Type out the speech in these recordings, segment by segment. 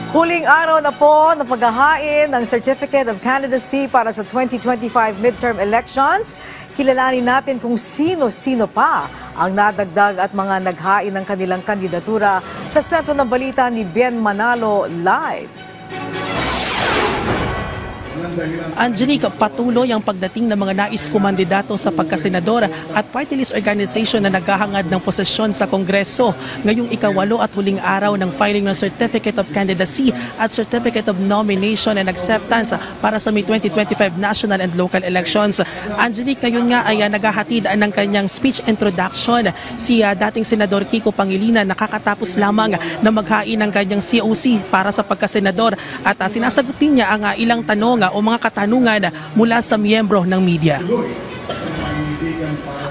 Huling araw na po na paghahain ng Certificate of Candidacy para sa 2025 midterm elections. Kilalanin natin kung sino-sino pa ang nadagdag at mga naghain ng kanilang kandidatura sa sentro ng balita ni Ben Manalo Live. Angelique, patuloy ang pagdating ng mga nais kumandidato sa pagkasenador at party list organization na naghahangad ng posisyon sa Kongreso. Ngayong ikawalo at huling araw ng filing ng Certificate of Candidacy at Certificate of Nomination and Acceptance para sa May 2025 national and local elections. Angelique, ngayon nga ay naghahatid ng kanyang speech introduction si dating Senador Kiko Pangilinan, nakakatapos lamang na maghain ng kanyang COC para sa pagkasenador at sinasagutin niya ang ilang tanong o mga katanungan mula sa miyembro ng media.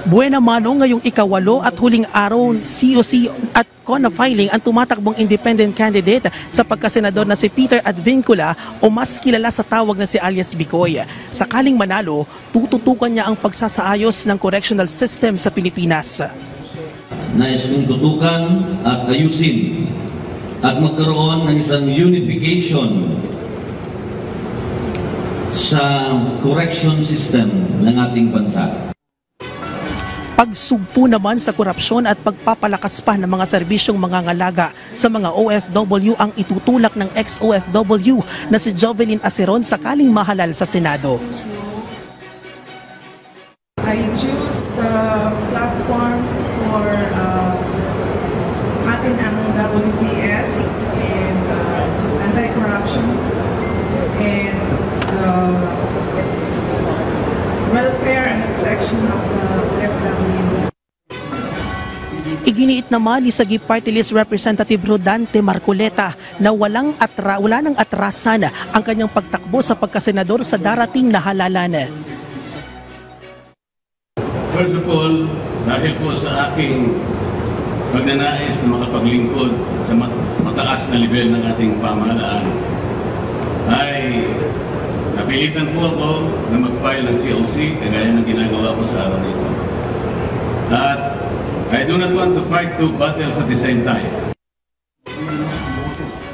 Buena mano, ngayong ikawalo at huling araw, COC at CONA filing ang tumatakbong independent candidate sa pagkasenador na si Peter Advincula o mas kilala sa tawag na si alias Bicoy. Sakaling manalo, tututukan niya ang pagsasaayos ng correctional system sa Pilipinas. Nais kong tutukan at ayusin at magkaroon ng isang unification sa correction system ng ating bansa. Pagsugpo naman sa korupsyon at pagpapalakas pa ng mga serbisyong mangangalaga sa mga OFW ang itutulak ng ex-OFW na si Jovelyn Aceron sakaling mahalal sa Senado. I choose the platforms for atin ang WPS and anti-corruption and welfare and protection of FWs. Iginiit naman ni Sagip Party List Representative Rodante Marcoleta na wala ng atrasan ang kanyang pagtakbo sa pagkasenador sa darating na halalan. First of all, dahil po sa aking pagnanais na makapaglingkod sa mataas na level ng ating pamahalaan, ay napilitan po ako na mag-file ng COC kagaya ng ginagawa ko sa araw nito. At I do not want to fight two battles at the same time.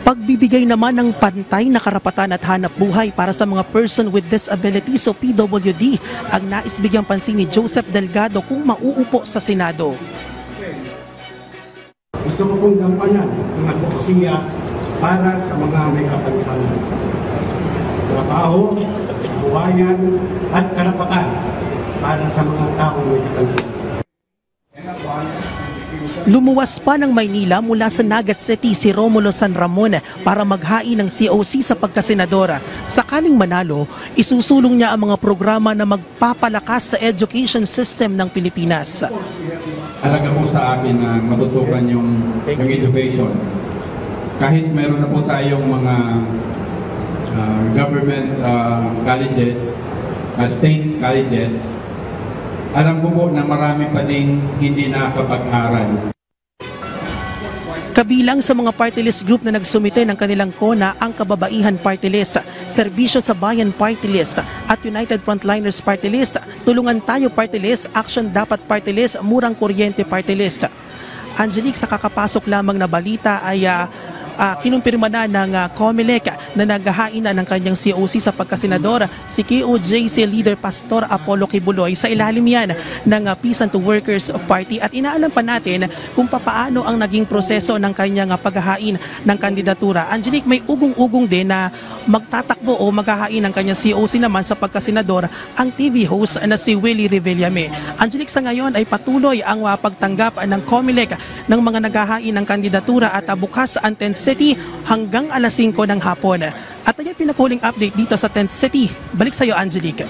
Pagbibigay naman ng pantay na karapatan at hanap buhay para sa mga person with disabilities o PWD ang nais bigyang pansin ni Joseph Delgado kung mauupo sa Senado. Gusto ko pong gampanan ng advokasya para sa mga may kapansanan. Trabaho, buhayan at karapatan para sa mga taong may kapansanan. Lumuwas pa ng Maynila mula sa Naga City si Romulo San Ramon para maghain ng COC sa pagkasenadora. Sakaling manalo, isusulong niya ang mga programa na magpapalakas sa education system ng Pilipinas. Alaga po sa akin na matutukan yung education. Kahit meron na po tayong mga government colleges, state colleges, alam ko po na marami pa ding hindi nakapag-aral. Kabilang sa mga party list group na nagsumite ng kanilang CONA ang Kababaihan Party List, Serbisyo sa Bayan Party List at United Frontliners Party List, Tulungan Tayo Party List, Action Dapat Party List, Murang Kuryente Party List. Angelique, sa kakapasok lamang na balita ay kinumpirma na ng COMELEC na naghahain na ng kanyang COC sa pagkasenador si KOJC Leader Pastor Apollo Kibuloy sa ilalim yan ng Peace and Workers Party at inaalam pa natin kung papaano ang naging proseso ng kanyang paghahain ng kandidatura. Angelique, may ugong-ugong din na magtatakbo o maghahain ng kanyang COC naman sa pagkasenador ang TV host na si Willie Revillame. Angelique, sa ngayon ay patuloy ang pagtanggap ng COMELEC ng mga naghahain ng kandidatura at bukas ang Tent City hanggang alas 5 ng hapon. At yan pinakuling update dito sa Tent City. Balik sa iyo, Angelique.